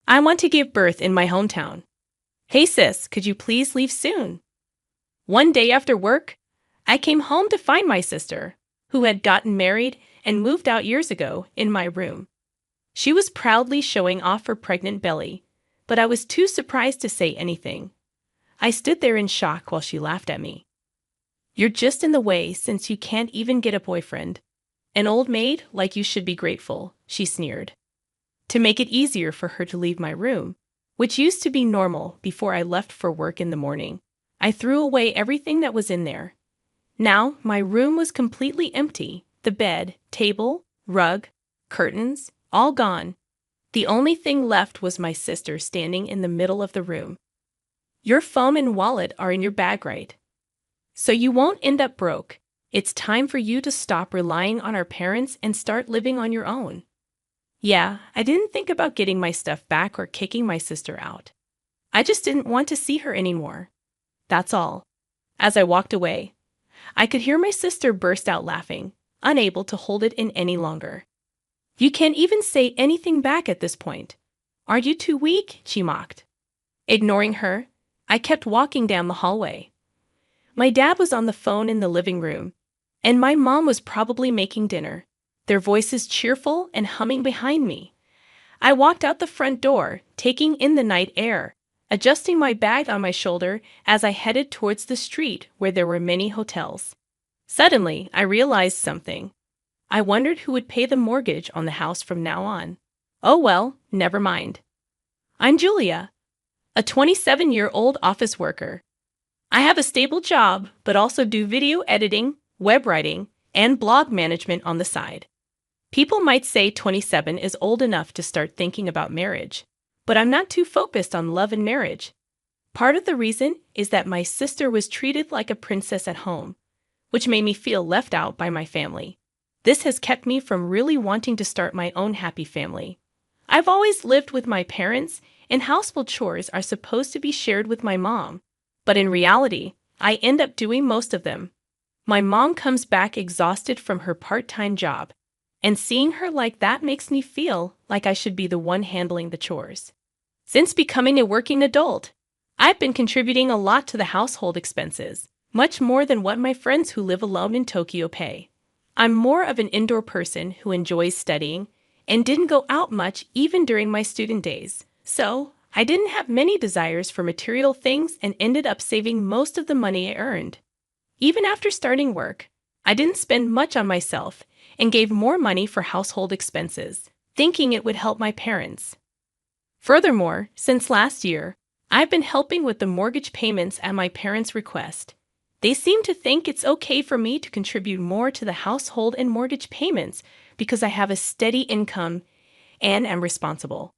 I want to give birth in my hometown. Hey sis, could you please leave soon? One day after work, I came home to find my sister, who had gotten married and moved out years ago, in my room. She was proudly showing off her pregnant belly, but I was too surprised to say anything. I stood there in shock while she laughed at me. You're just in the way since you can't even get a boyfriend. An old maid like you should be grateful, she sneered. To make it easier for her to leave my room, which used to be normal before I left for work in the morning, I threw away everything that was in there. Now my room was completely empty, the bed, table, rug, curtains, all gone. The only thing left was my sister standing in the middle of the room. Your phone and wallet are in your bag, right? So you won't end up broke. It's time for you to stop relying on our parents and start living on your own. Yeah, I didn't think about getting my stuff back or kicking my sister out. I just didn't want to see her anymore. That's all. As I walked away, I could hear my sister burst out laughing, unable to hold it in any longer. You can't even say anything back at this point. Aren't you too weak? She mocked. Ignoring her, I kept walking down the hallway. My dad was on the phone in the living room, and my mom was probably making dinner, their voices cheerful and humming behind me. I walked out the front door, taking in the night air, adjusting my bag on my shoulder as I headed towards the street where there were many hotels. Suddenly, I realized something. I wondered who would pay the mortgage on the house from now on. Oh well, never mind. I'm Julia, a 27-year-old office worker. I have a stable job, but also do video editing, web writing, and blog management on the side. People might say 27 is old enough to start thinking about marriage, but I'm not too focused on love and marriage. Part of the reason is that my sister was treated like a princess at home, which made me feel left out by my family. This has kept me from really wanting to start my own happy family. I've always lived with my parents, and household chores are supposed to be shared with my mom. But in reality, I end up doing most of them. My mom comes back exhausted from her part-time job, and seeing her like that makes me feel like I should be the one handling the chores. Since becoming a working adult, I've been contributing a lot to the household expenses, much more than what my friends who live alone in Tokyo pay. I'm more of an indoor person who enjoys studying and didn't go out much even during my student days. So, I didn't have many desires for material things and ended up saving most of the money I earned. Even after starting work, I didn't spend much on myself and gave more money for household expenses, thinking it would help my parents. Furthermore, since last year, I've been helping with the mortgage payments at my parents' request. They seem to think it's okay for me to contribute more to the household and mortgage payments because I have a steady income and am responsible.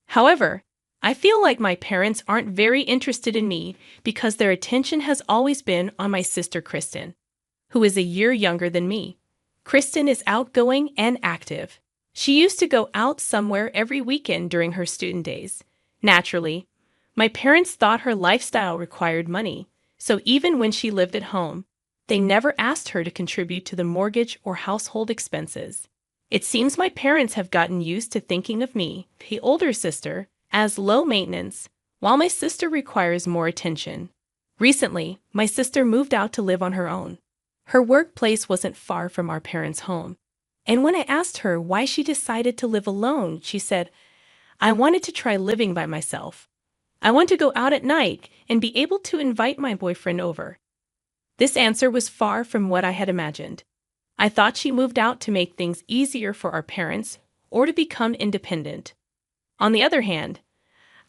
However, I feel like my parents aren't very interested in me because their attention has always been on my sister Kristen, who is a year younger than me. Kristen is outgoing and active. She used to go out somewhere every weekend during her student days. Naturally, my parents thought her lifestyle required money, so even when she lived at home, they never asked her to contribute to the mortgage or household expenses. It seems my parents have gotten used to thinking of me, the older sister, as low maintenance, while my sister requires more attention. Recently, my sister moved out to live on her own. Her workplace wasn't far from our parents' home, and when I asked her why she decided to live alone, she said, I wanted to try living by myself. I want to go out at night and be able to invite my boyfriend over. This answer was far from what I had imagined. I thought she moved out to make things easier for our parents or to become independent. On the other hand,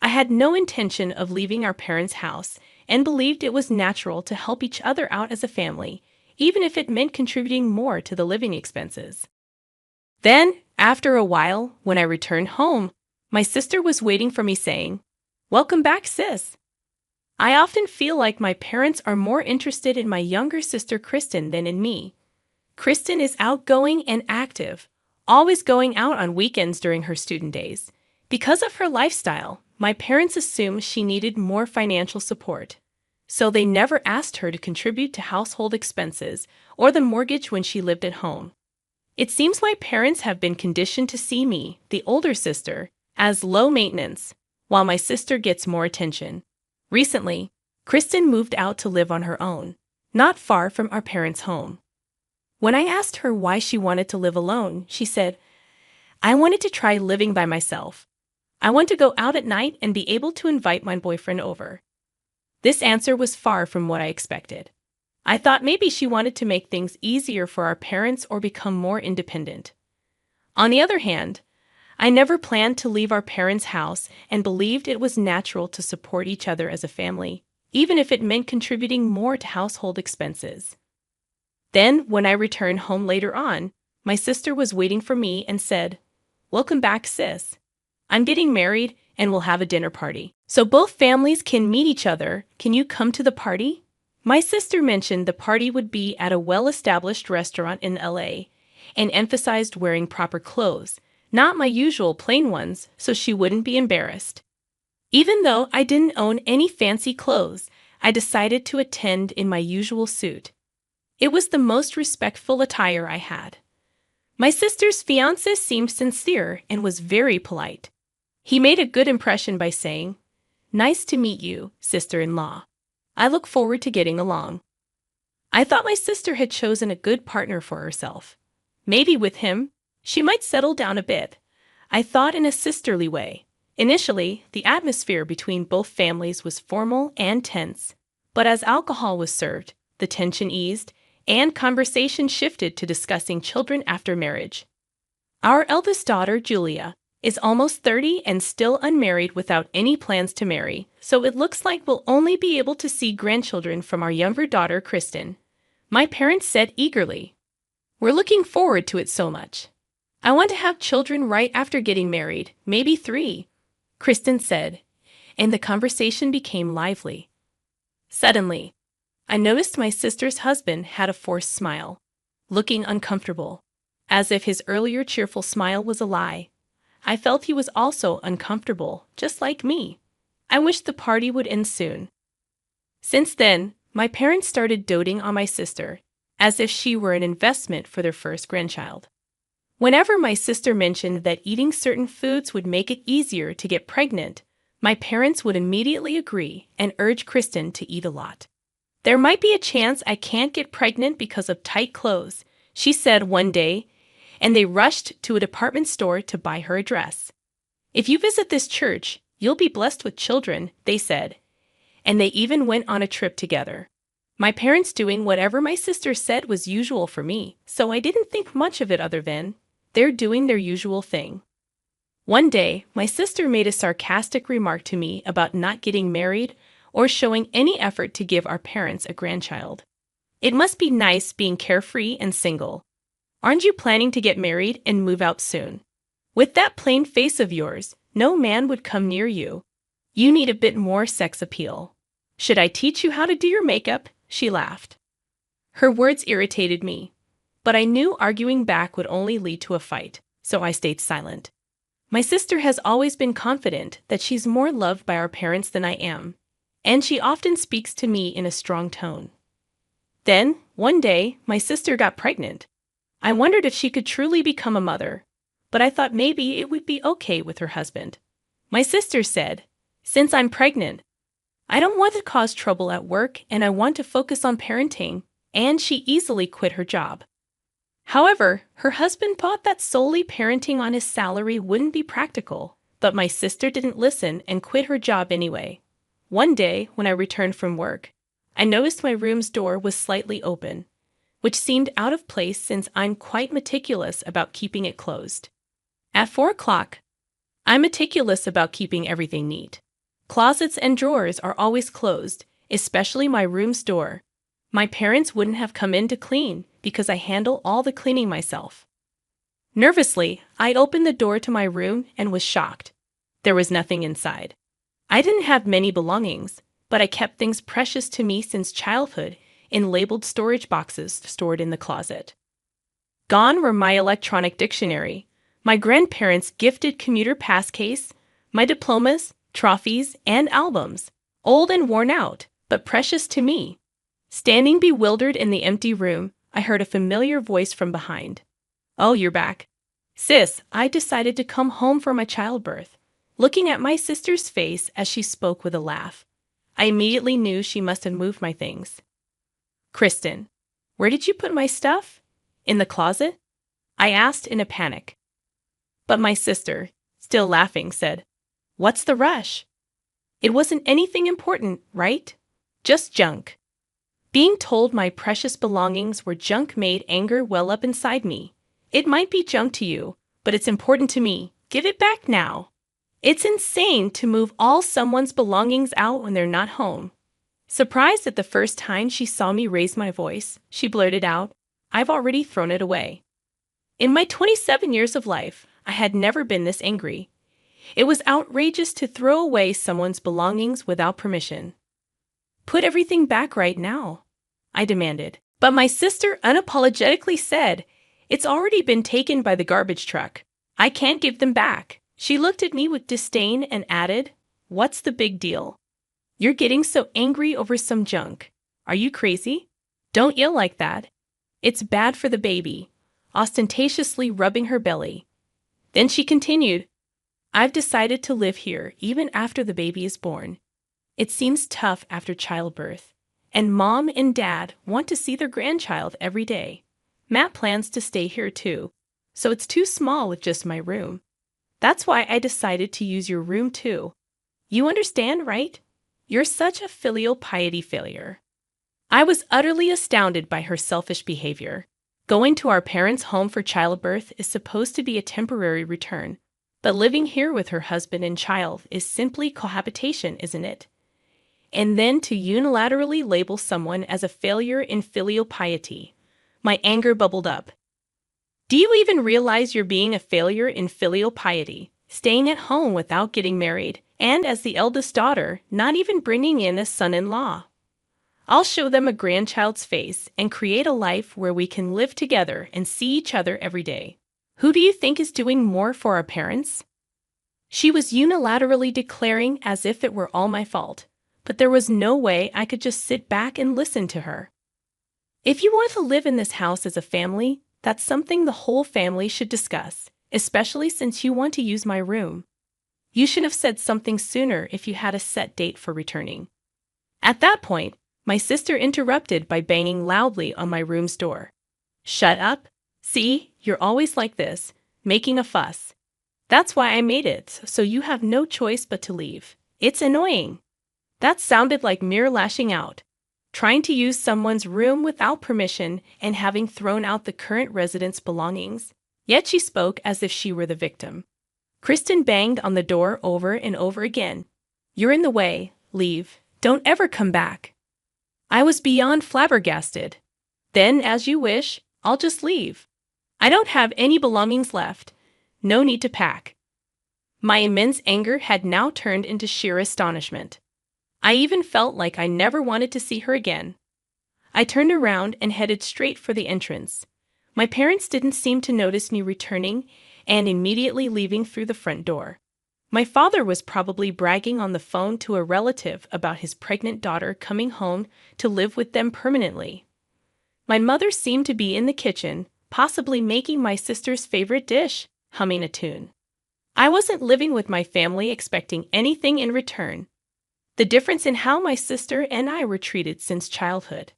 I had no intention of leaving our parents' house and believed it was natural to help each other out as a family, even if it meant contributing more to the living expenses. Then, after a while, when I returned home, my sister was waiting for me saying, Welcome back, sis. I often feel like my parents are more interested in my younger sister Kristen than in me. Kristen is outgoing and active, always going out on weekends during her student days. Because of her lifestyle, my parents assumed she needed more financial support, so they never asked her to contribute to household expenses or the mortgage when she lived at home. It seems my parents have been conditioned to see me, the older sister, as low maintenance, while my sister gets more attention. Recently, Kristen moved out to live on her own, not far from our parents' home. When I asked her why she wanted to live alone, she said, "I wanted to try living by myself. I want to go out at night and be able to invite my boyfriend over." This answer was far from what I expected. I thought maybe she wanted to make things easier for our parents or become more independent. On the other hand, I never planned to leave our parents' house and believed it was natural to support each other as a family, even if it meant contributing more to household expenses. Then, when I returned home later on, my sister was waiting for me and said, "Welcome back, sis. I'm getting married and we'll have a dinner party. So both families can meet each other. Can you come to the party?" My sister mentioned the party would be at a well-established restaurant in LA and emphasized wearing proper clothes, not my usual plain ones, so she wouldn't be embarrassed. Even though I didn't own any fancy clothes, I decided to attend in my usual suit. It was the most respectful attire I had. My sister's fiancé seemed sincere and was very polite. He made a good impression by saying, "Nice to meet you, sister-in-law. I look forward to getting along." I thought my sister had chosen a good partner for herself. Maybe with him, she might settle down a bit. I thought in a sisterly way. Initially, the atmosphere between both families was formal and tense, but as alcohol was served, the tension eased, and conversation shifted to discussing children after marriage. Our eldest daughter, Julia, is almost 30 and still unmarried without any plans to marry, so it looks like we'll only be able to see grandchildren from our younger daughter, Kristen. My parents said eagerly, "We're looking forward to it so much. I want to have children right after getting married, maybe 3, Kristen said, and the conversation became lively. Suddenly, I noticed my sister's husband had a forced smile, looking uncomfortable, as if his earlier cheerful smile was a lie. I felt he was also uncomfortable, just like me. I wished the party would end soon. Since then, my parents started doting on my sister, as if she were an investment for their first grandchild. Whenever my sister mentioned that eating certain foods would make it easier to get pregnant, my parents would immediately agree and urge Kristen to eat a lot. "There might be a chance I can't get pregnant because of tight clothes," she said one day, and they rushed to a department store to buy her a dress. "If you visit this church, you'll be blessed with children," they said, and they even went on a trip together. My parents doing whatever my sister said was usual for me, so I didn't think much of it other than, they're doing their usual thing. One day, my sister made a sarcastic remark to me about not getting married or showing any effort to give our parents a grandchild. "It must be nice being carefree and single. Aren't you planning to get married and move out soon? With that plain face of yours, no man would come near you. You need a bit more sex appeal. Should I teach you how to do your makeup?" she laughed. Her words irritated me, but I knew arguing back would only lead to a fight, so I stayed silent. My sister has always been confident that she's more loved by our parents than I am, and she often speaks to me in a strong tone. Then, one day, my sister got pregnant. I wondered if she could truly become a mother, but I thought maybe it would be okay with her husband. My sister said, "Since I'm pregnant, I don't want to cause trouble at work and I want to focus on parenting," and she easily quit her job. However, her husband thought that solely parenting on his salary wouldn't be practical, but my sister didn't listen and quit her job anyway. One day, when I returned from work, I noticed my room's door was slightly open, which seemed out of place since I'm quite meticulous about keeping it closed. At 4 o'clock, I'm meticulous about keeping everything neat. Closets and drawers are always closed, especially my room's door. My parents wouldn't have come in to clean because I handle all the cleaning myself. Nervously, I opened the door to my room and was shocked. There was nothing inside. I didn't have many belongings, but I kept things precious to me since childhood in labeled storage boxes stored in the closet. Gone were my electronic dictionary, my grandparents' gifted commuter pass case, my diplomas, trophies, and albums, old and worn out, but precious to me. Standing bewildered in the empty room, I heard a familiar voice from behind. "Oh, you're back. Sis, I decided to come home for my childbirth. looking at my sister's face as she spoke with a laugh. I immediately knew she must have moved my things. Kristen, where did you put my stuff? In the closet? I asked in a panic. But my sister, still laughing, said, "What's the rush? It wasn't anything important, right? Just junk." Being told my precious belongings were junk made anger well up inside me. "It might be junk to you, but it's important to me. Give it back now." It's insane to move all someone's belongings out when they're not home. Surprised at the first time she saw me raise my voice, she blurted out, "I've already thrown it away." In my 27 years of life, I had never been this angry. It was outrageous to throw away someone's belongings without permission. "Put everything back right now," I demanded. But my sister unapologetically said, "It's already been taken by the garbage truck. I can't give them back." She looked at me with disdain and added, "What's the big deal? You're getting so angry over some junk. Are you crazy? Don't yell like that. It's bad for the baby," ostentatiously rubbing her belly. Then she continued, "I've decided to live here even after the baby is born. It seems tough after childbirth, and Mom and Dad want to see their grandchild every day. Matt plans to stay here too, so it's too small with just my room. That's why I decided to use your room too. You understand, right? You're such a filial piety failure." I was utterly astounded by her selfish behavior. Going to our parents' home for childbirth is supposed to be a temporary return, but living here with her husband and child is simply cohabitation, isn't it? And then to unilaterally label someone as a failure in filial piety. My anger bubbled up. "Do you even realize you're being a failure in filial piety, staying at home without getting married, and as the eldest daughter, not even bringing in a son-in-law? I'll show them a grandchild's face and create a life where we can live together and see each other every day. Who do you think is doing more for our parents?" She was unilaterally declaring as if it were all my fault, but there was no way I could just sit back and listen to her. If you want to live in this house as a family, that's something the whole family should discuss, especially since you want to use my room. You should have said something sooner if you had a set date for returning. At that point, my sister interrupted by banging loudly on my room's door. "Shut up. See, you're always like this, making a fuss. That's why I made it, so you have no choice but to leave. It's annoying." That sounded like mere lashing out. Trying to use someone's room without permission and having thrown out the current resident's belongings. Yet she spoke as if she were the victim. Kristen banged on the door over and over again. "You're in the way. Leave. Don't ever come back." I was beyond flabbergasted. "Then, as you wish, I'll just leave. I don't have any belongings left. No need to pack." My immense anger had now turned into sheer astonishment. I even felt like I never wanted to see her again. I turned around and headed straight for the entrance. My parents didn't seem to notice me returning and immediately leaving through the front door. My father was probably bragging on the phone to a relative about his pregnant daughter coming home to live with them permanently. My mother seemed to be in the kitchen, possibly making my sister's favorite dish, humming a tune. I wasn't living with my family expecting anything in return. The difference in how my sister and I were treated since childhood.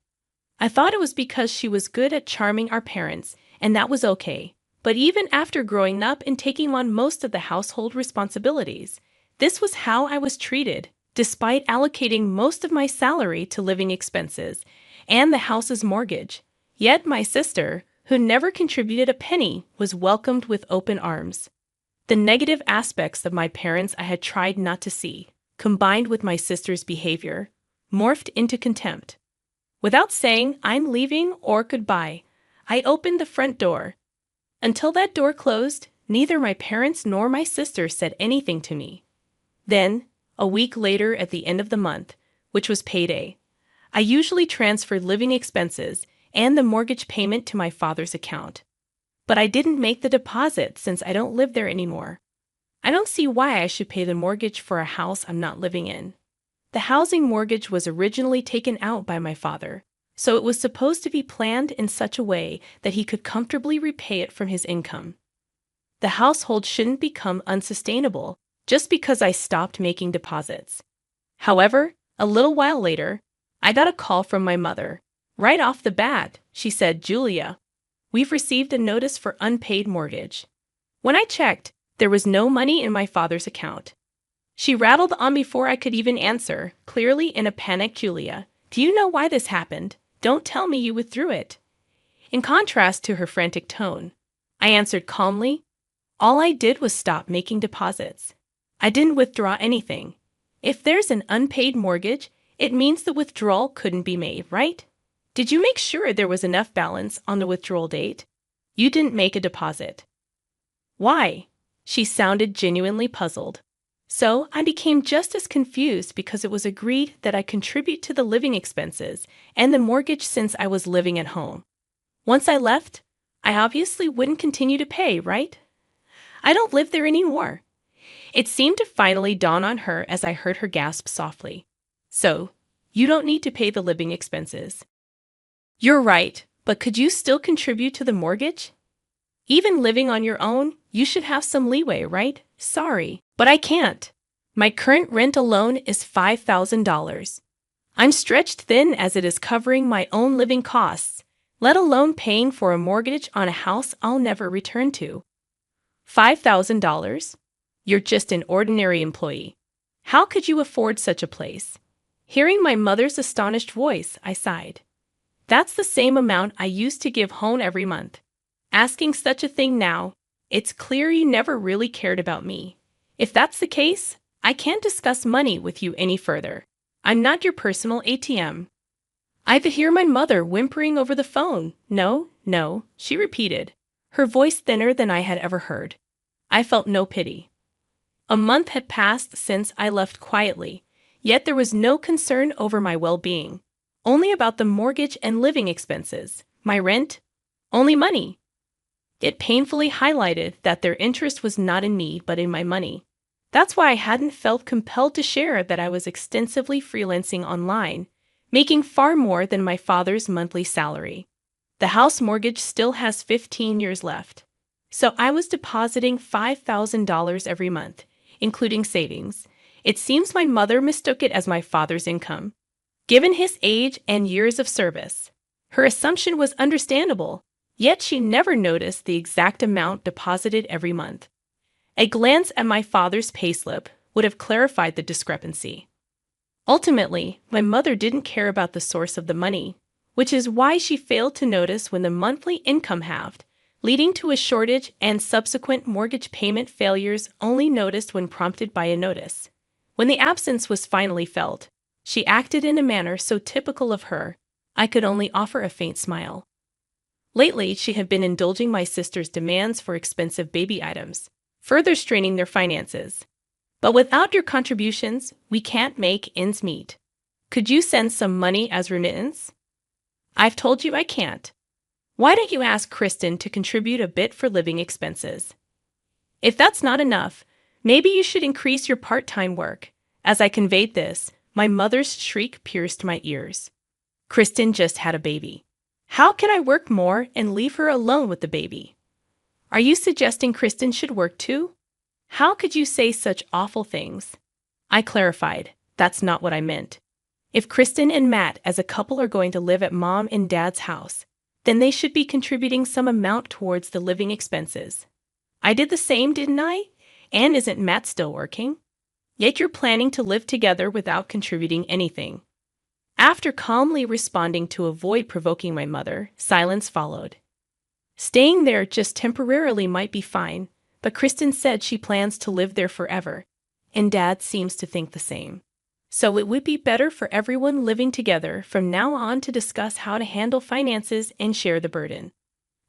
I thought it was because she was good at charming our parents, and that was okay. But even after growing up and taking on most of the household responsibilities, this was how I was treated, despite allocating most of my salary to living expenses and the house's mortgage. Yet my sister, who never contributed a penny, was welcomed with open arms. The negative aspects of my parents I had tried not to see, combined with my sister's behavior, morphed into contempt. Without saying "I'm leaving" or "goodbye," I opened the front door. Until that door closed, neither my parents nor my sister said anything to me. Then, a week later at the end of the month, which was payday, I usually transferred living expenses and the mortgage payment to my father's account. But I didn't make the deposit since I don't live there anymore. I don't see why I should pay the mortgage for a house I'm not living in. The housing mortgage was originally taken out by my father, so it was supposed to be planned in such a way that he could comfortably repay it from his income. The household shouldn't become unsustainable just because I stopped making deposits. However, a little while later, I got a call from my mother. Right off the bat, she said, "Julia, we've received a notice for unpaid mortgage." When I checked, there was no money in my father's account. She rattled on before I could even answer, clearly in a panic. "Julia, do you know why this happened? Don't tell me you withdrew it." In contrast to her frantic tone, I answered calmly, "All I did was stop making deposits. I didn't withdraw anything. If there's an unpaid mortgage, it means the withdrawal couldn't be made, right? Did you make sure there was enough balance on the withdrawal date? You didn't make a deposit." "Why?" She sounded genuinely puzzled. So I became just as confused because it was agreed that I contribute to the living expenses and the mortgage since I was living at home. Once I left, I obviously wouldn't continue to pay, right? I don't live there anymore. It seemed to finally dawn on her as I heard her gasp softly. "So, you don't need to pay the living expenses." "You're right, but could you still contribute to the mortgage? Even living on your own, you should have some leeway, right?" "Sorry, but I can't. My current rent alone is $5,000. I'm stretched thin as it is covering my own living costs, let alone paying for a mortgage on a house I'll never return to." $5,000? You're just an ordinary employee. How could you afford such a place? Hearing my mother's astonished voice, I sighed. That's the same amount I used to give home every month. Asking such a thing now, it's clear you never really cared about me. If that's the case, I can't discuss money with you any further. I'm not your personal ATM. I could hear my mother whimpering over the phone. "No, no," she repeated, her voice thinner than I had ever heard. I felt no pity. A month had passed since I left quietly, yet there was no concern over my well-being. Only about the mortgage and living expenses, my rent, only money. It painfully highlighted that their interest was not in me but in my money. That's why I hadn't felt compelled to share that I was extensively freelancing online, making far more than my father's monthly salary. The house mortgage still has 15 years left, so I was depositing $5,000 every month, including savings. It seems my mother mistook it as my father's income. Given his age and years of service, her assumption was understandable, yet she never noticed the exact amount deposited every month. A glance at my father's payslip would have clarified the discrepancy. Ultimately, my mother didn't care about the source of the money, which is why she failed to notice when the monthly income halved, leading to a shortage and subsequent mortgage payment failures only noticed when prompted by a notice. When the absence was finally felt, she acted in a manner so typical of her, I could only offer a faint smile. Lately, she had been indulging my sister's demands for expensive baby items, further straining their finances. "But without your contributions, we can't make ends meet. Could you send some money as remittance?" "I've told you I can't. Why don't you ask Kristen to contribute a bit for living expenses? If that's not enough, maybe you should increase your part-time work." As I conveyed this, my mother's shriek pierced my ears. "Kristen just had a baby. How can I work more and leave her alone with the baby? Are you suggesting Kristen should work too? How could you say such awful things?" I clarified, that's not what I meant. If Kristen and Matt as a couple are going to live at Mom and Dad's house, then they should be contributing some amount towards the living expenses. I did the same, didn't I? And isn't Matt still working? Yet you're planning to live together without contributing anything. After calmly responding to avoid provoking my mother, silence followed. Staying there just temporarily might be fine, but Kristen said she plans to live there forever, and Dad seems to think the same. So it would be better for everyone living together from now on to discuss how to handle finances and share the burden.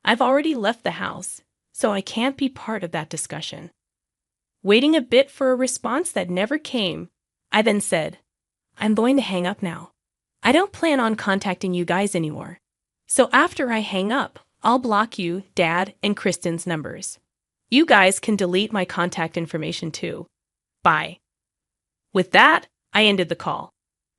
I've already left the house, so I can't be part of that discussion. Waiting a bit for a response that never came, I then said, "I'm going to hang up now. I don't plan on contacting you guys anymore. So after I hang up, I'll block you, Dad, and Kristen's numbers. You guys can delete my contact information too. Bye." With that, I ended the call.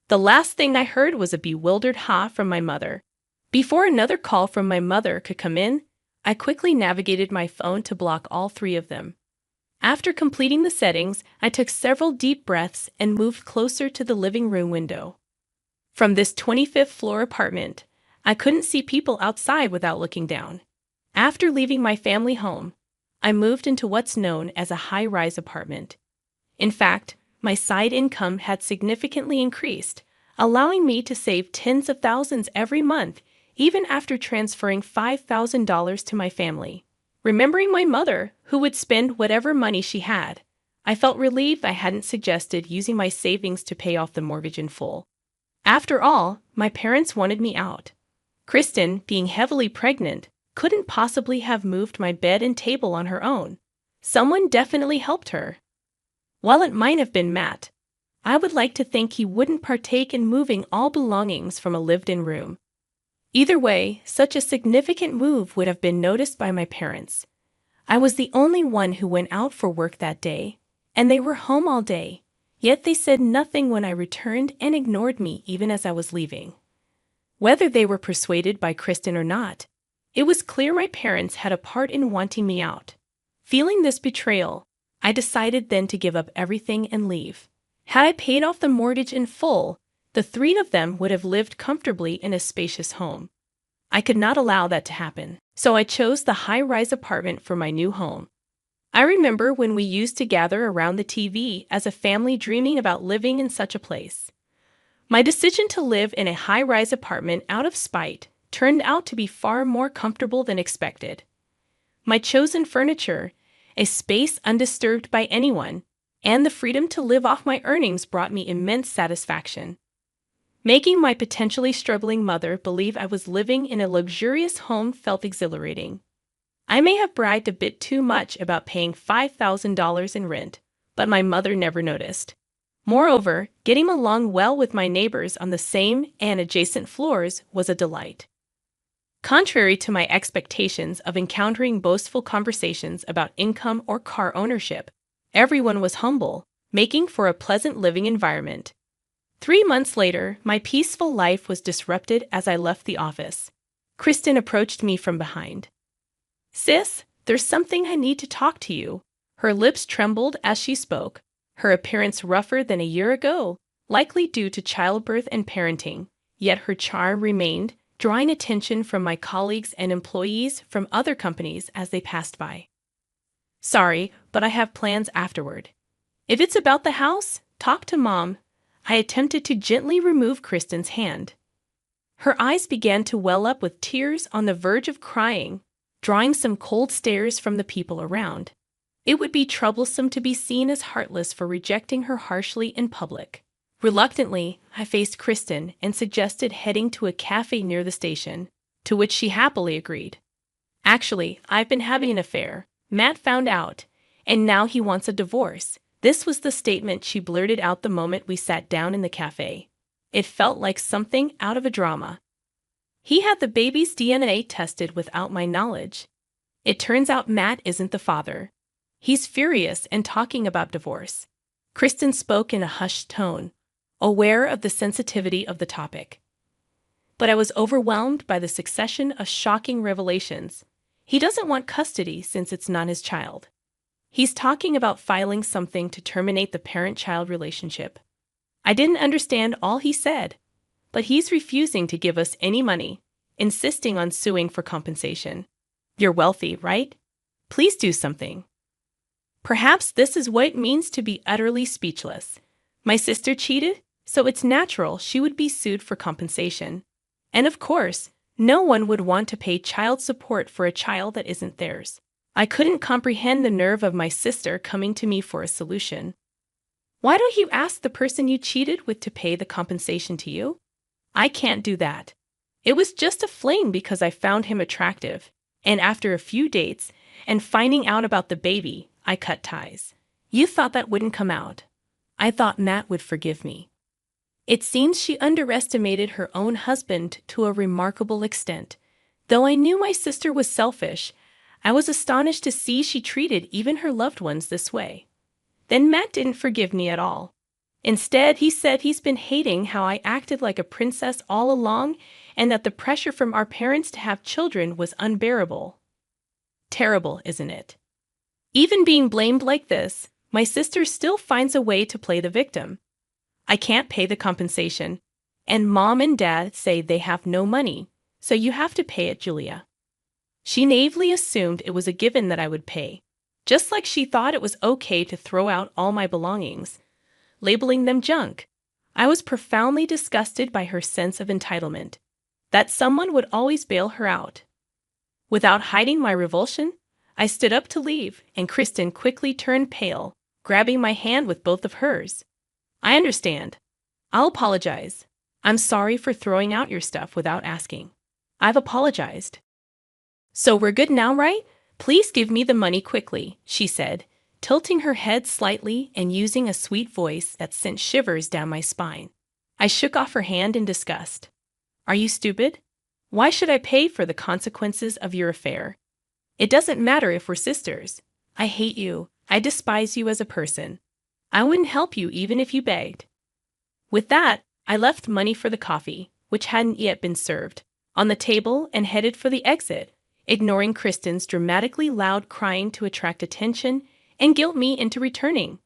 The last thing I heard was a bewildered ha from my mother. Before another call from my mother could come in, I quickly navigated my phone to block all three of them. After completing the settings, I took several deep breaths and moved closer to the living room window. From this 25th floor apartment, I couldn't see people outside without looking down. After leaving my family home, I moved into what's known as a high-rise apartment. In fact, my side income had significantly increased, allowing me to save tens of thousands every month, even after transferring $5,000 to my family. Remembering my mother, who would spend whatever money she had, I felt relieved I hadn't suggested using my savings to pay off the mortgage in full. After all, my parents wanted me out. Kristen, being heavily pregnant, couldn't possibly have moved my bed and table on her own. Someone definitely helped her. While it might have been Matt, I would like to think he wouldn't partake in moving all belongings from a lived-in room. Either way, such a significant move would have been noticed by my parents. I was the only one who went out for work that day, and they were home all day, yet they said nothing when I returned and ignored me even as I was leaving. Whether they were persuaded by Kristen or not, it was clear my parents had a part in wanting me out. Feeling this betrayal, I decided then to give up everything and leave. Had I paid off the mortgage in full, the three of them would have lived comfortably in a spacious home. I could not allow that to happen, so I chose the high-rise apartment for my new home. I remember when we used to gather around the TV as a family dreaming about living in such a place. My decision to live in a high-rise apartment out of spite turned out to be far more comfortable than expected. My chosen furniture, a space undisturbed by anyone, and the freedom to live off my earnings brought me immense satisfaction. Making my potentially struggling mother believe I was living in a luxurious home felt exhilarating. I may have bragged a bit too much about paying $5,000 in rent, but my mother never noticed. Moreover, getting along well with my neighbors on the same and adjacent floors was a delight. Contrary to my expectations of encountering boastful conversations about income or car ownership, everyone was humble, making for a pleasant living environment. 3 months later, my peaceful life was disrupted as I left the office. Kristen approached me from behind. "Sis, there's something I need to talk to you." Her lips trembled as she spoke, her appearance rougher than a year ago, likely due to childbirth and parenting, yet her charm remained, drawing attention from my colleagues and employees from other companies as they passed by. "Sorry, but I have plans afterward. If it's about the house, talk to Mom." I attempted to gently remove Kristen's hand. Her eyes began to well up with tears on the verge of crying, drawing some cold stares from the people around. It would be troublesome to be seen as heartless for rejecting her harshly in public. Reluctantly, I faced Kristen and suggested heading to a cafe near the station, to which she happily agreed. "Actually, I've been having an affair. Matt found out, and now he wants a divorce." This was the statement she blurted out the moment we sat down in the cafe. It felt like something out of a drama. He had the baby's DNA tested without my knowledge. It turns out Matt isn't the father. He's furious and talking about divorce. Kristen spoke in a hushed tone, aware of the sensitivity of the topic. But I was overwhelmed by the succession of shocking revelations. He doesn't want custody since it's not his child. He's talking about filing something to terminate the parent-child relationship. I didn't understand all he said, but he's refusing to give us any money, insisting on suing for compensation. "You're wealthy, right? Please do something." Perhaps this is what it means to be utterly speechless. My sister cheated, so it's natural she would be sued for compensation. And of course, no one would want to pay child support for a child that isn't theirs. I couldn't comprehend the nerve of my sister coming to me for a solution. "Why don't you ask the person you cheated with to pay the compensation to you?" "I can't do that. It was just a fling because I found him attractive, and after a few dates and finding out about the baby, I cut ties." "You thought that wouldn't come out." "I thought Matt would forgive me." It seems she underestimated her own husband to a remarkable extent. Though I knew my sister was selfish, I was astonished to see she treated even her loved ones this way. Then Matt didn't forgive me at all. Instead, he said he's been hating how I acted like a princess all along and that the pressure from our parents to have children was unbearable. Terrible, isn't it? Even being blamed like this, my sister still finds a way to play the victim. I can't pay the compensation, and Mom and Dad say they have no money, so you have to pay it, Julia. She naively assumed it was a given that I would pay, just like she thought it was okay to throw out all my belongings, labeling them junk. I was profoundly disgusted by her sense of entitlement, that someone would always bail her out. Without hiding my revulsion, I stood up to leave, and Kristen quickly turned pale, grabbing my hand with both of hers. I understand. I'll apologize. I'm sorry for throwing out your stuff without asking. I've apologized. So we're good now, right? Please give me the money quickly, she said, tilting her head slightly and using a sweet voice that sent shivers down my spine. I shook off her hand in disgust. Are you stupid? Why should I pay for the consequences of your affair? It doesn't matter if we're sisters. I hate you. I despise you as a person. I wouldn't help you even if you begged. With that, I left money for the coffee, which hadn't yet been served, on the table and headed for the exit, ignoring Kristen's dramatically loud crying to attract attention and guilt me into returning.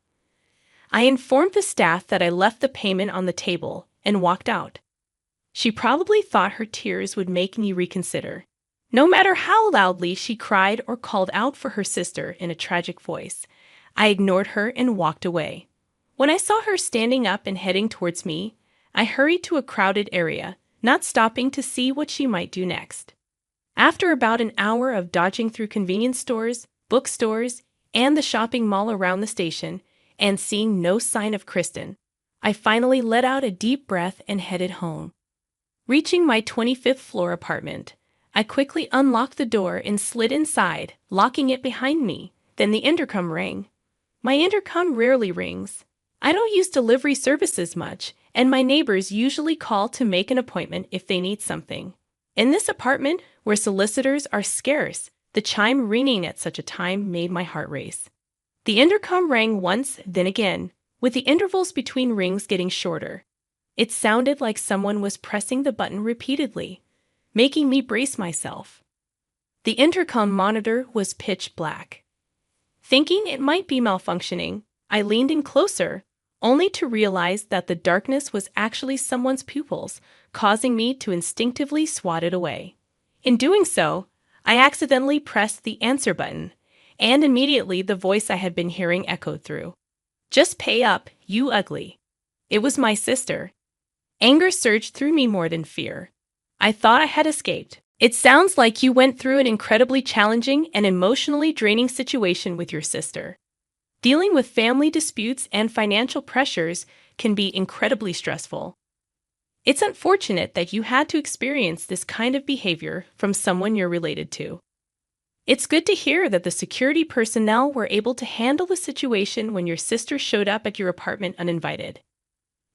I informed the staff that I left the payment on the table and walked out. She probably thought her tears would make me reconsider. No matter how loudly she cried or called out for her sister in a tragic voice, I ignored her and walked away. When I saw her standing up and heading towards me, I hurried to a crowded area, not stopping to see what she might do next. After about an hour of dodging through convenience stores, bookstores, and the shopping mall around the station, and seeing no sign of Kristen, I finally let out a deep breath and headed home. Reaching my 25th floor apartment, I quickly unlocked the door and slid inside, locking it behind me. Then the intercom rang. My intercom rarely rings. I don't use delivery services much, and my neighbors usually call to make an appointment if they need something. In this apartment, where solicitors are scarce, the chime ringing at such a time made my heart race. The intercom rang once, then again, with the intervals between rings getting shorter. It sounded like someone was pressing the button repeatedly, making me brace myself. The intercom monitor was pitch black. Thinking it might be malfunctioning, I leaned in closer, only to realize that the darkness was actually someone's pupils, causing me to instinctively swat it away. In doing so, I accidentally pressed the answer button, and immediately the voice I had been hearing echoed through. Just pay up, you ugly. It was my sister. Anger surged through me more than fear. I thought I had escaped. It sounds like you went through an incredibly challenging and emotionally draining situation with your sister. Dealing with family disputes and financial pressures can be incredibly stressful. It's unfortunate that you had to experience this kind of behavior from someone you're related to. It's good to hear that the security personnel were able to handle the situation when your sister showed up at your apartment uninvited.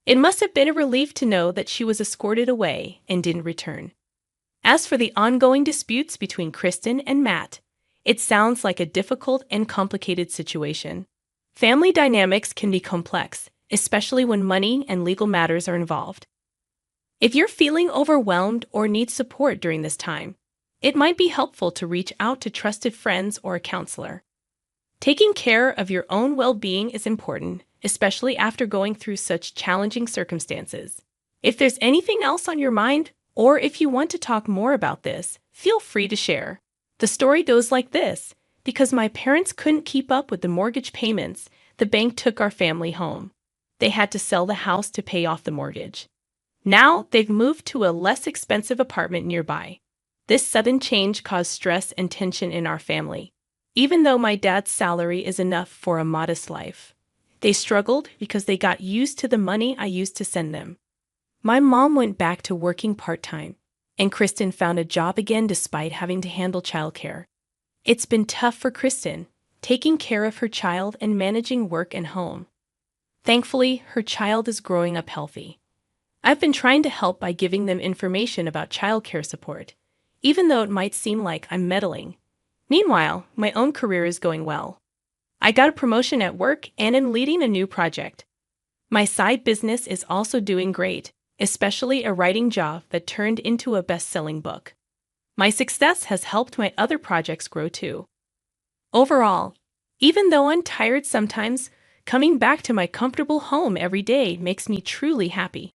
It must have been a relief to know that she was escorted away and didn't return. As for the ongoing disputes between Kristen and Matt, it sounds like a difficult and complicated situation. Family dynamics can be complex, especially when money and legal matters are involved. If you're feeling overwhelmed or need support during this time, it might be helpful to reach out to trusted friends or a counselor. Taking care of your own well-being is important, especially after going through such challenging circumstances. If there's anything else on your mind, or if you want to talk more about this, feel free to share. The story goes like this. Because my parents couldn't keep up with the mortgage payments, the bank took our family home. They had to sell the house to pay off the mortgage. Now they've moved to a less expensive apartment nearby. This sudden change caused stress and tension in our family. Even though my dad's salary is enough for a modest life, they struggled because they got used to the money I used to send them. My mom went back to working part-time, and Kristen found a job again despite having to handle childcare. It's been tough for Kristen, taking care of her child and managing work and home. Thankfully, her child is growing up healthy. I've been trying to help by giving them information about childcare support, even though it might seem like I'm meddling. Meanwhile, my own career is going well. I got a promotion at work and am leading a new project. My side business is also doing great, especially a writing job that turned into a best-selling book. My success has helped my other projects grow too. Overall, Even though I'm tired sometimes, coming back to my comfortable home every day makes me truly happy.